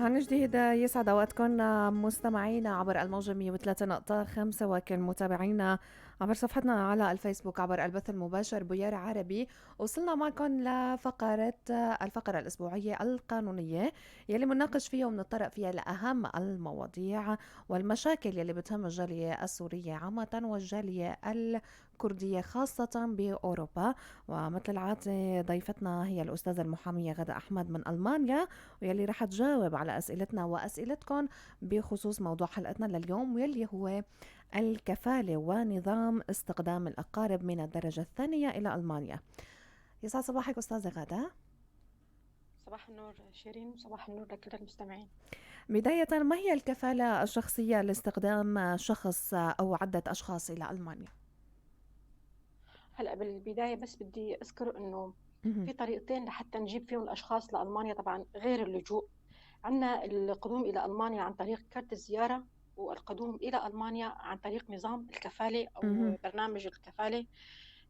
عن جديد يسعد اوقاتكم مستمعينا عبر الموجة 103.5 وكل متابعينا عبر صفحتنا على الفيسبوك عبر البث المباشر بويار عربي. وصلنا معكم لفقرة الفقرة الأسبوعية القانونية يلي مناقش فيها ومنطرق فيها لأهم المواضيع والمشاكل يلي بتهم الجالية السورية عامة والجالية الكردية خاصة بأوروبا. ومثل العادة ضيفتنا هي الأستاذة المحامية غادة أحمد من ألمانيا، ويلي رح تجاوب على أسئلتنا وأسئلتكم بخصوص موضوع حلقتنا لليوم، واللي هو الكفالة ونظام استخدام الأقارب من الدرجة الثانية إلى ألمانيا. يسعد صباحك أستاذة غادة. صباح النور شيرين، وصباح النور لكل المستمعين. بداية، ما هي الكفالة الشخصية لاستخدام شخص أو عدة أشخاص إلى ألمانيا؟ هلا بالبداية بس بدي أذكر إنه مهم. في طريقتين لحتى نجيب فيهم الأشخاص لألمانيا، طبعا غير اللجوء. عندنا القدوم إلى ألمانيا عن طريق كارت الزيارة، والقدوم إلى ألمانيا عن طريق نظام الكفالة مهم. أو برنامج الكفالة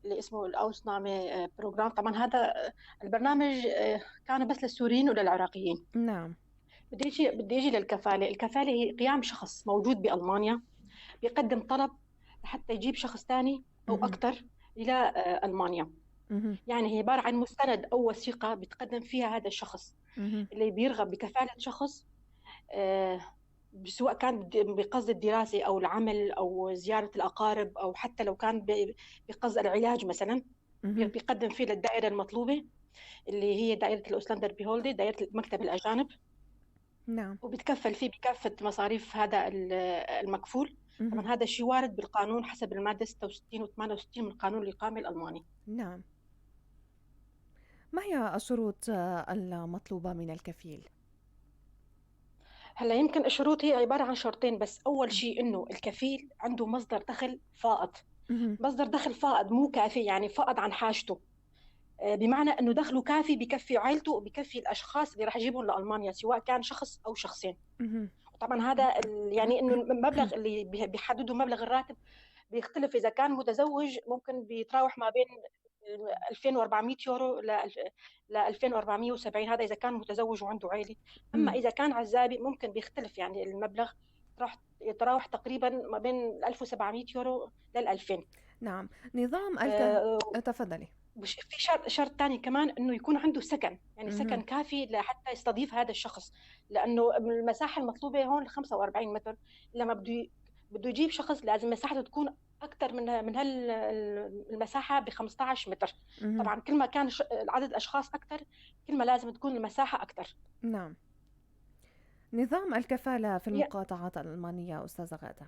اللي اسمه الأوسنامة بروجرام. طبعا هذا البرنامج كان بس للسوريين وللعراقيين. نعم. بدي أجي للكفالة. الكفالة هي قيام شخص موجود بألمانيا بيقدم طلب لحتى يجيب شخص ثاني أو مهم. أكثر إلى ألمانيا. مهم. يعني هي عبارة عن مستند أو وثيقة بيتقدم فيها هذا الشخص مهم. اللي بيرغب بكفالة شخص، آه، سواء كان بقصد الدراسة أو العمل أو زيارة الأقارب، أو حتى لو كان بقصد العلاج مثلا. مهم. بيقدم فيه للدائرة المطلوبة اللي هي دائرة الأوسلندر بيهولدي، دائرة مكتب الأجانب، نعم. وبتكفل فيه بكافة مصاريف هذا المكفول. مهم. طبعا هذا الشيء وارد بالقانون حسب المادة 66 و 68 من قانون الإقامة الألماني. نعم. ما هي الشروط المطلوبة من الكفيل؟ هلا يمكن الشروط هي عبارة عن شرطين بس. أول شيء إنه الكفيل عنده مصدر دخل فائض. مهم. مصدر دخل فائض مو كافي، يعني فائض عن حاجته. بمعنى إنه دخله كافي بكفي عائلته وبكفي الأشخاص اللي راح يجيبهم لألمانيا، سواء كان شخص أو شخصين. مهم. طبعا هذا يعني إنه المبلغ اللي بيحدده مبلغ الراتب بيختلف. إذا كان متزوج ممكن بيتراوح ما بين 2400 يورو ل 2470، هذا إذا كان متزوج وعنده عائلة. أما مم. إذا كان عزابي ممكن بيختلف، يعني المبلغ راح يتراوح تقريبا ما بين 1700 يورو لل 2000. نعم. نظام آه، تفضلي. في شرط ثاني كمان، انه يكون عنده سكن، يعني سكن مهم. كافي لحتى يستضيف هذا الشخص. لانه المساحه المطلوبه هون 45 متر. لما بده يجيب شخص لازم مساحته تكون اكثر من المساحه ب 15 متر. مهم. طبعا كل ما كان عدد الاشخاص اكثر، كل ما لازم تكون المساحه اكثر. نعم. نظام الكفالة في المقاطعات الألمانية أستاذة غادة.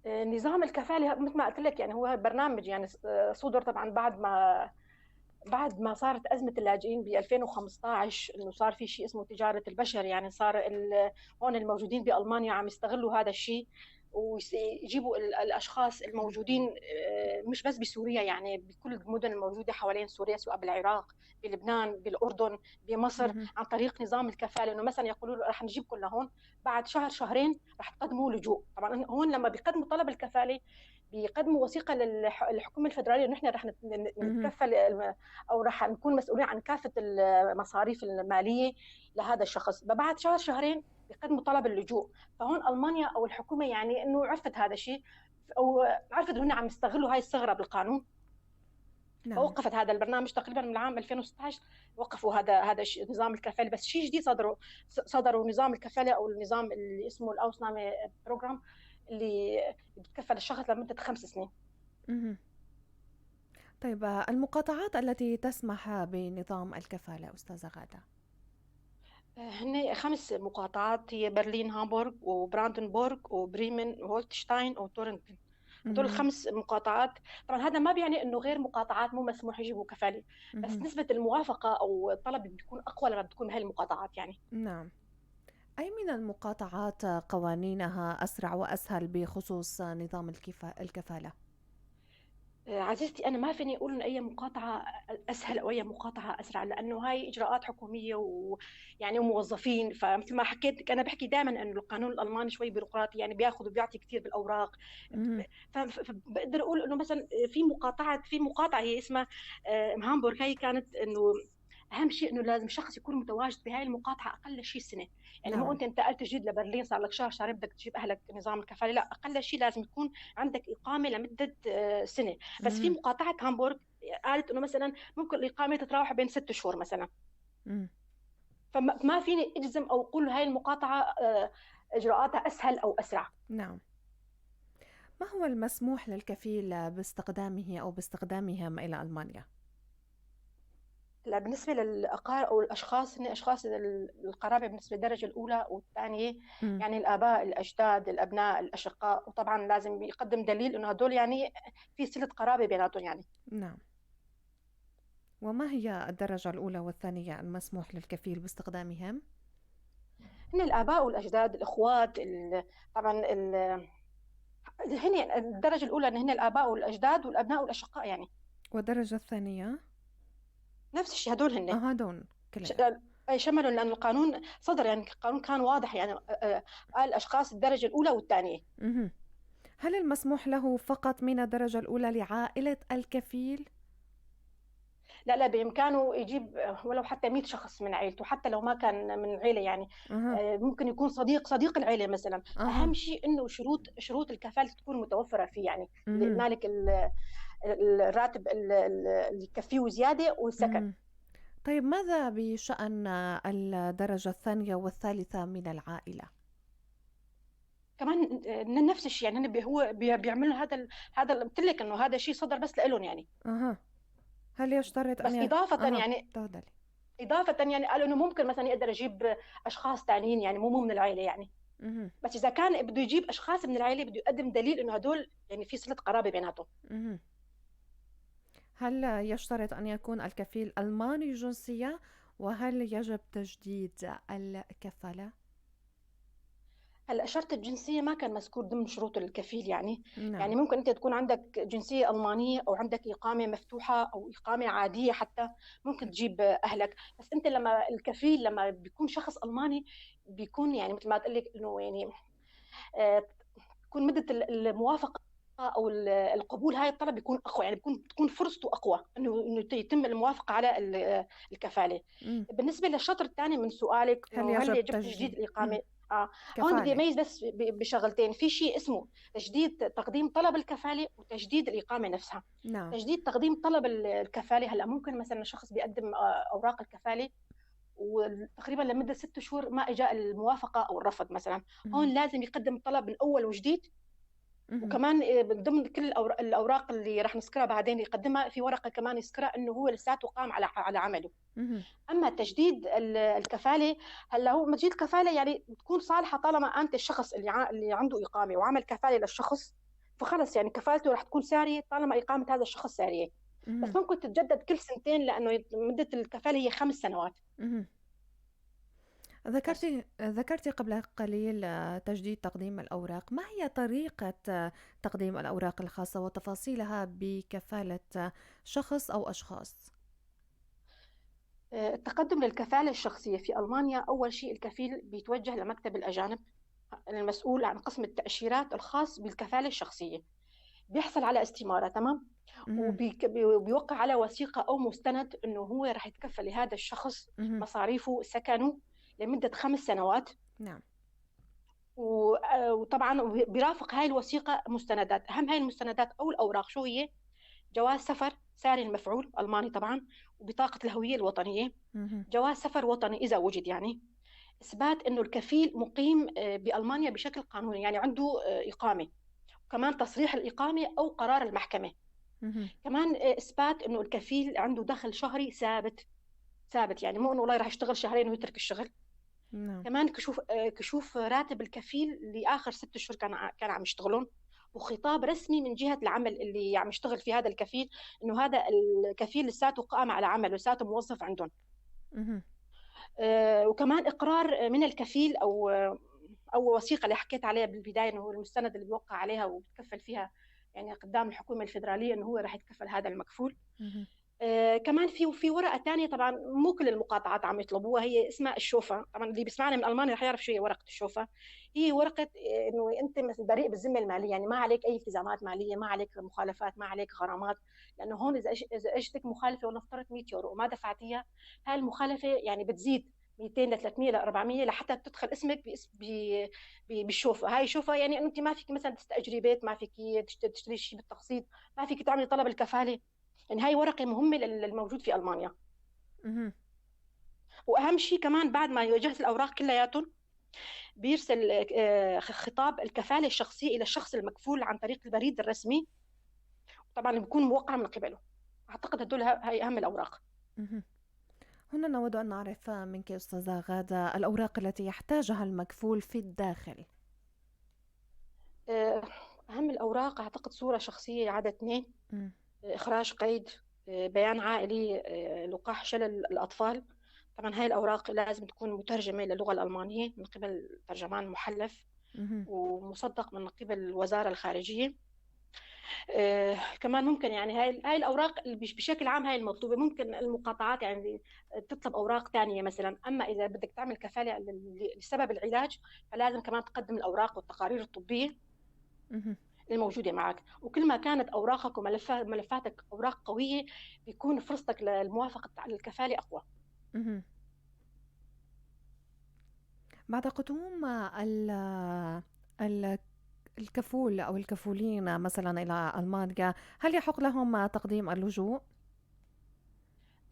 نظام الكفاله مثل ما قلت لك، يعني هو برنامج، يعني صدر طبعا بعد ما صارت أزمة اللاجئين ب 2015، إنه صار في شيء اسمه تجارة البشر. يعني صار هون الموجودين بألمانيا عم يستغلوا هذا الشيء ويجيبوا الأشخاص الموجودين، مش بس بسوريا، يعني بكل المدن الموجودة حوالين سوريا، سواء بالعراق، بلبنان، بالأردن، بمصر، مهم. عن طريق نظام الكفالة. إنه مثلا يقولوا له رح نجيبكم لهون، بعد شهر شهرين رح تقدموا لجوء. طبعا هون لما بيقدموا طلب الكفالة بيقدموا وثيقة للحكومة الفدرالية إنه إحنا رح مهم. نتكفل، او راح نكون مسؤولين عن كافه المصاريف الماليه لهذا الشخص. بعد شهر شهرين بيقدموا طلب اللجوء. فهون المانيا او الحكومه يعني انه عرفت هذا الشيء، او عرفت انه هن عم يستغلوا هاي الثغره بالقانون، نعم. فوقفت هذا البرنامج تقريبا من عام 2016. وقفوا هذا نظام الكفاله. بس شيء جديد صدروا نظام الكفاله او النظام اللي اسمه الاوسنامه بروجرام، اللي بتكفل الشخص لمده 5 سنين. مهم. طيب، المقاطعات التي تسمح بنظام الكفالة أستاذة غادة. هن 5 مقاطعات، هي برلين، هامبورغ، وبراندنبورغ، وبريمن، وهولتشتاين، وتورنتن. هدول مهم. 5 مقاطعات. طبعا هذا ما بيعني انه غير مقاطعات مو مسموح يجيبوا كفالة، بس مهم. نسبة الموافقة او الطلب بتكون اقوى لما بتكون هاي المقاطعات يعني. نعم. أي من المقاطعات قوانينها أسرع وأسهل بخصوص نظام الكفالة؟ عزيزتي، أنا ما فيني أقول إن أي مقاطعة أسهل أو أي مقاطعة أسرع، لأنه هاي إجراءات حكومية ويعني وموظفين. فمثل ما حكيت لك، أنا بحكي دائما إنه القانون الألماني شوي بيروقراطي، يعني بياخذ وبيعطي كثير بالأوراق. مهم. فبقدر أقول إنه مثلا في مقاطعة هي اسمها هامبورغ. هي كانت إنه أهم شيء إنه لازم شخص يكون متواجد بهاي المقاطعة أقل شيء سنة. يعني مو نعم. أنت انتقلت جديد لبرلين صار لك شهر شهرين بدك تجيب أهلك نظام الكفالة، لأ أقل شيء لازم يكون عندك إقامة لمدة سنة. بس في اهم. مقاطعة هامبورغ قالت إنه مثلًا ممكن الإقامة تتراوح بين 6 شهور مثلًا. إمم. فما فيني أجزم أو أقول هاي المقاطعة إجراءاتها أسهل أو أسرع. نعم. ما هو المسموح للكفيل باستخدامه أو باستخدامهم إلى ألمانيا؟ هلأ بالنسبة للأقارب أو الأشخاص هن أشخاص القرابة بالنسبة للدرجة الأولى والثانية، إمم. يعني الآباء، الأجداد، الأبناء، الأشقاء، وطبعًا لازم يقدم دليل إنه هدول يعني في صلة قرابة بيناتهم يعني. نعم. وما هي الدرجة الأولى والثانية المسموح للكفيل باستخدامهم؟ هن الآباء والأجداد، الإخوات، طبعًا هن الدرجة الأولى إن هن الآباء والأجداد والأبناء والأشقاء يعني. والدرجة الثانية؟ نفس الشيء هدول هن. هادون ش كلياتهم. أي شملوا لأن القانون صدر يعني القانون كان واضح يعني قال أشخاص الدرجة الأولى والثانية. اهم. هل المسموح له فقط من الدرجة الأولى لعائلة الكفيل؟ لا لا بإمكانه يجيب ولو حتى 100 شخص من عيلته حتى لو ما كان من العيلة يعني. أها. ممكن يكون صديق العيلة مثلا. أها. أهم شيء إنه شروط الكفالة تكون متوفرة فيه يعني اللي اهم. قلنا لك الراتب اللي يكفيه وزيادة والسكن. اهم. طيب ماذا بشأن الدرجة الثانية والثالثة من العائلة؟ كمان نفس الشيء يعني هو بيعملوا هذا قلت لك إنه هذا شيء صدر بس لإلهم يعني. أها. هل يشترط بس إضافة أها. يعني تفضلي. قالوا إنه ممكن مثلا يقدر يجيب أشخاص تانيين يعني مو من العيلة يعني. اهم. بس اذا كان بده يجيب اشخاص من العائله بده يقدم دليل انه هدول يعني في صله قرابه بيناتهم. اهم. هل يشترط أن يكون الكفيل ألماني الجنسية؟ وهل يجب تجديد الكفالة؟ هلا شرط الجنسيه ما كان مذكور ضمن شروط الكفيل يعني. نعم. يعني ممكن انت تكون عندك جنسيه المانيه او عندك اقامه مفتوحه او اقامه عاديه حتى ممكن تجيب اهلك. بس انت لما الكفيل لما بيكون شخص الماني بيكون يعني مثل ما تقول لك انه يعني آه، تكون مده الموافقه او القبول هاي الطلب بيكون اقوى يعني تكون فرصته اقوى انه يتم الموافقه على الكفاله. إمم. بالنسبه للشطر الثاني من سؤالك هل انه هل يجب يجب تجديد الاقامه. هون بدي كفالة؟ اميز بس بشغلتين في شيء اسمه تجديد تقديم طلب الكفاله وتجديد الاقامه نفسها. نعم. تجديد تقديم طلب الكفاله هلا ممكن مثلا شخص بيقدم اوراق الكفاله وتقريبا لمده 6 شهور ما اجى الموافقه او الرفض مثلا. اهم. هون لازم يقدم طلب من اول وجديد. اهم. وكمان من ضمن كل الاوراق اللي راح نذكرها بعدين يقدمها في ورقه كمان يذكرها انه هو لساته قام على عمله. اهم. اما تجديد الكفاله هلا هو تجديد الكفاله يعني بتكون صالحه طالما انت الشخص اللي عنده اقامه وعمل كفاله للشخص فخلص يعني كفالته راح تكون ساريه طالما اقامه هذا الشخص ساريه. اهم. بس ممكن تتجدد كل سنتين لانه مده الكفاله هي 5 سنوات. اهم. بس ذكرتِ قبل قليل تجديد تقديم الأوراق، ما هي طريقة تقديم الأوراق الخاصة وتفاصيلها بكفالة شخص أو أشخاص؟ التقدم للكفاله الشخصيه في المانيا اول شيء الكفيل بيتوجه لمكتب الاجانب المسؤول عن قسم التاشيرات الخاص بالكفاله الشخصيه. بيحصل على استماره تمام. اهم. وبيوقع على وثيقه او مستند انه هو راح يتكفل لهذا الشخص اهم. مصاريفه سكنه لمده 5 سنوات. نعم. وطبعا بيرافق هاي الوثيقه مستندات اهم هاي المستندات او الاوراق شو هي؟ جواز سفر ساري المفعول الماني طبعا وبطاقه الهويه الوطنيه. اهم. جواز سفر وطني اذا وجد يعني. اثبات انه الكفيل مقيم بالمانيا بشكل قانوني يعني عنده اقامه. وكمان تصريح الاقامه او قرار المحكمه. اهم. كمان اثبات انه الكفيل عنده دخل شهري ثابت يعني مو انه والله راح يشتغل شهرين ويترك الشغل. نعم. كمان كشوف راتب الكفيل لاخر 6 اشهر كان عم يشتغلون. وخطاب رسمي من جهه العمل اللي عم يشتغل في هذا الكفيل انه هذا الكفيل لساته قائم على عمل لساته موظف عندهم. اهم. وكمان اقرار من الكفيل او وثيقه اللي حكيت عليها بالبدايه انه هو المستند اللي بيوقع عليها وبتكفل فيها يعني قدام الحكومه الفدراليه انه هو راح يتكفل هذا المكفول. اهم. كمان في ورقة تانية، طبعًا مو كل المقاطعات عم يطلبوها، هي اسمها الشوفة، طبعًا اللي بيسمعنا من ألمانيا رح يعرف شو هي ورقة الشوفة. هي ورقة إنه أنت بريء بالذمة المالية، يعني ما عليك أي التزامات مالية، ما عليك مخالفات، ما عليك غرامات. لأنه هون إذا إجتك مخالفة ولنفترض 100€ وما دفعتيها، هاي المخالفة يعني بتزيد 200 ل300 ل400 لحتى تدخل اسمك بالشوفة. هاي الشوفة يعني إنه أنتِ ما فيكِ مثلًا تستأجري بيت، ما فيكِ تشتري شي بالتقسيط، ما فيكِ تعملي طلب الكفالة. يعني هاي ورقة مهمة للموجود في ألمانيا. اهم. وأهم شيء كمان بعد ما يجهز الأوراق كلياتهم، بيرسل خطاب الكفالة الشخصية إلى الشخص المكفول عن طريق البريد الرسمي، طبعًا بيكون موقع من قبله. أعتقد هدول هاي أهم الأوراق. اهم. هنا نود أن نعرف منك أستاذة غادة الأوراق التي يحتاجها المكفول في الداخل. آآ أهم الأوراق أعتقد صورة شخصية عدد 2، إمم. إخراج قيد، بيان عائلي، لقاح شلل الأطفال. طبعًا هاي الأوراق لازم تكون مترجمة للغة الألمانية من قبل ترجمان مُحلّف اهم. ومُصدّق من قبل الوزارة الخارجية. كمان ممكن يعني هاي الأوراق اللي بشكل عام هاي المطلوبة. ممكن المقاطعات يعني تطلب أوراق تانية مثلًا، أمّا إذا بدك تعمل كفالة لسبب العلاج، فلازم كمان تقدّم الأوراق والتقارير الطبية اهم. الموجودة معك. وكل ما كانت أوراقك ملفاتك أوراق قوية، بيكون فرصتك للموافقة على الكفالة أقوى. اهم. بعد قدوم ال الكفول أو الكفولين مثلًا إلى ألمانيا، هل يحق لهم تقديم اللجوء؟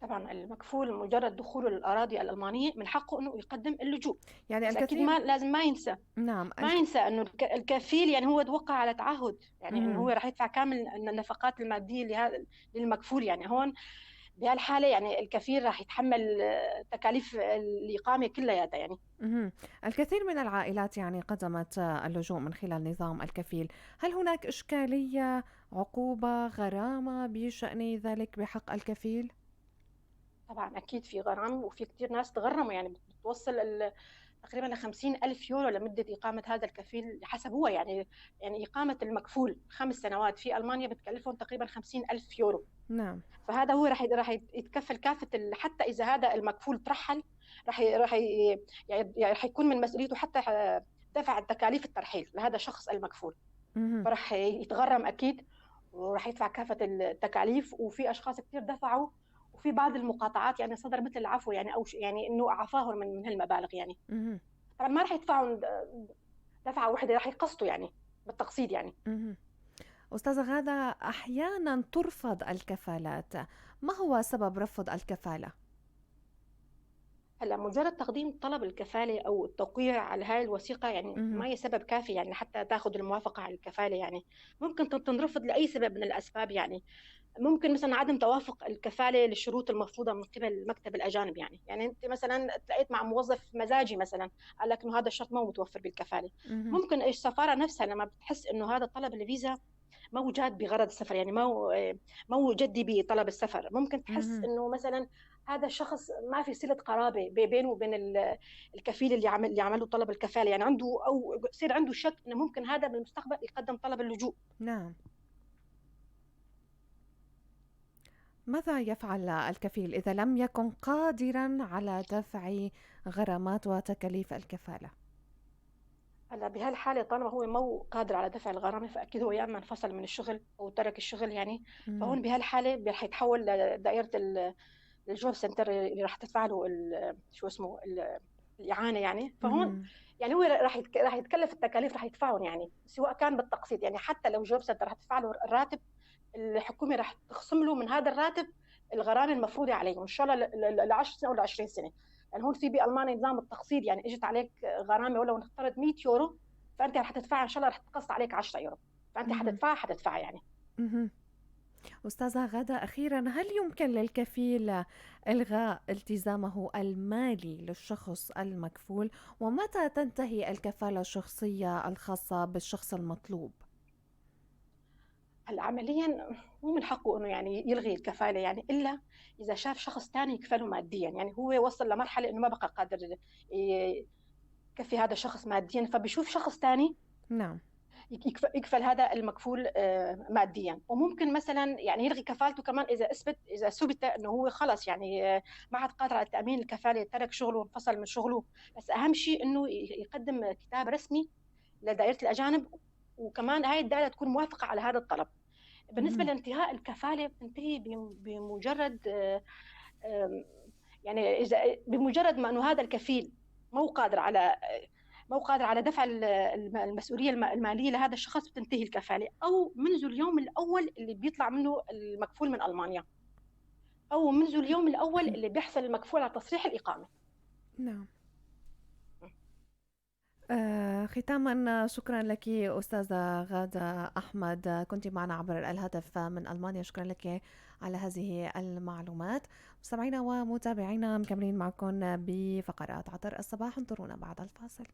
طبعًا المكفول مجرد دخوله للأراضي الألمانية من حقه إنه يقدّم اللجوء. يعني بس أكيد الكثير. ما لازم ما ينسى، نعم. ما ينسى إنه الكفيل يعني هو وقع على تعهُّد، يعني إنه هو اهم. راح يدفع كامل النفقات المادية للمكفول. يعني هون بهالحالة يعني الكفيل راح يتحمّل تكاليف الإقامة كلّياتها يعني. اهم. الكثير من العائلات يعني قدمت اللجوء من خلال نظام الكفيل. هل هناك إشكالية، عقوبة، غرامة بشأن ذلك بحق الكفيل؟ طبعًا أكيد في غرامة، وفي كتير ناس تغرّموا، يعني بتوصّل تقريبًا ل50,000€ لمدة إقامة هذا الكفيل حسب هو يعني إقامة المكفول 5 سنوات في ألمانيا بتكلّفهم تقريبًا 50,000€. نعم. فهذا هو راح يتكفّل كافة حتى إذا هذا المكفول ترحّل، راح ي راح ي يعني راح يكون من مسؤوليته حتى دفع تكاليف الترحيل لهذا الشخص المكفول. اهم. فراح يتغرّم أكيد، وراح يدفع كافة التكاليف. وفي أشخاص كتير دفعوا، وفي بعض المقاطعات يعني صدر مثل العفو، يعني أو يعني إنه عفاهم من هالمبالغ يعني. اهم. طبعًا ما راح يدفعوا دفعة واحدة، راح يقسطوا يعني بالتقسيط يعني. اهم. أستاذة غادة، أحيانًا تُرفض الكفالات، ما هو سبب رفض الكفالة؟ هلأ مجرد تقديم طلب الكفالة أو التوقيع على هاي الوثيقة يعني اهم. ما هي سبب كافي يعني لحتى تاخذ الموافقة على الكفالة يعني. ممكن تنرفض لأي سبب من الأسباب يعني. ممكن مثلًا عدم توافق الكفالة للشروط المفروضة من قبل مكتب الأجانب يعني. يعني أنتِ مثلًا اتلاقيت مع موظف مزاجي مثلًا، قال لك إنه هذا الشرط ما هو متوفر بالكفالة. اهم. ممكن السفارة نفسها لمّا بتحس إنه هذا طلب الفيزا ما هو جاد بغرض السفر، يعني ما هو جدي بطلب السفر. ممكن تحس اهم. إنه مثلًا هذا الشخص ما في صلة قرابة بينه وبين الكفيل اللي عمل له طلب الكفالة، يعني يصير عنده شك إنه ممكن هذا بالمستقبل يقدم طلب اللجوء. نعم. ماذا يفعل الكفيل إذا لم يكن قادرًا على دفع غرامات وتكاليف الكفالة؟ هلا بهالحالة طالما هو مو قادر على دفع الغرامة، فأكيد هو يا إما انفصل من الشغل أو ترك الشغل يعني. إمم. فهون بهالحالة رح يتحول لدائرة الجوب سنتر اللي راح تدفع له شو اسمه الإعانة يعني. فهون اهم. يعني هو راح يتكلف التكاليف، راح يدفعهم يعني سواء كان بالتقسيط. يعني حتى لو جوب سنتر راح تدفع له الراتب، الحكومة راح تخصم له من هذا الراتب الغرامة المفروضة عليه، إن شاء الله ل10 سنة أو ل20 سنة. يعني هون في بألمانيا نظام التقسيط، يعني اجت عليك غرامة ولو نفترض 100€، فأنت رح تدفعها إن شاء الله رح تقسط عليك 10€. فأنت اهم. حتدفعها يعني. اهم. أستاذة غادة، أخيرا، هل يمكن للكفيل إلغاء التزامه المالي للشخص المكفول؟ ومتى تنتهي الكفالة الشخصية الخاصة بالشخص المطلوب؟ هلا عمليا مو من حقه انه يعني يلغي الكفاله يعني، الا اذا شاف شخص ثاني يكفله ماديا. يعني هو وصل لمرحله انه ما بقى قادر يكفي هذا الشخص ماديا، فبيشوف شخص ثاني نعم. يكفل هذا المكفول ماديا، وممكن مثلا يعني يلغي كفالته كمان اذا ثبت انه هو خلص يعني ما عاد قادر على تامين الكفاله، ترك شغله وانفصل من شغله. بس اهم شيء انه يقدم كتاب رسمي لدائره الاجانب، وكمان هاي الدائره تكون موافقه على هذا الطلب. بالنسبه اهم. لانتهاء الكفاله بتنتهي بمجرد يعني اذا بمجرد ما انه هذا الكفيل مو قادر على دفع المسؤوليه الماليه لهذا الشخص، بتنتهي الكفاله، او منذ اليوم الاول اللي بيطلع منه المكفول من المانيا، او منذ اليوم الاول اللي بيحصل المكفول على تصريح الاقامه. نعم. ختاما شكرا لك أستاذة غادة أحمد، كنت معنا عبر الهاتف من ألمانيا. شكرا لك على هذه المعلومات. مستمعينا ومتابعينا مكملين معكم بفقرات عطر الصباح، انظرونا بعد الفاصل.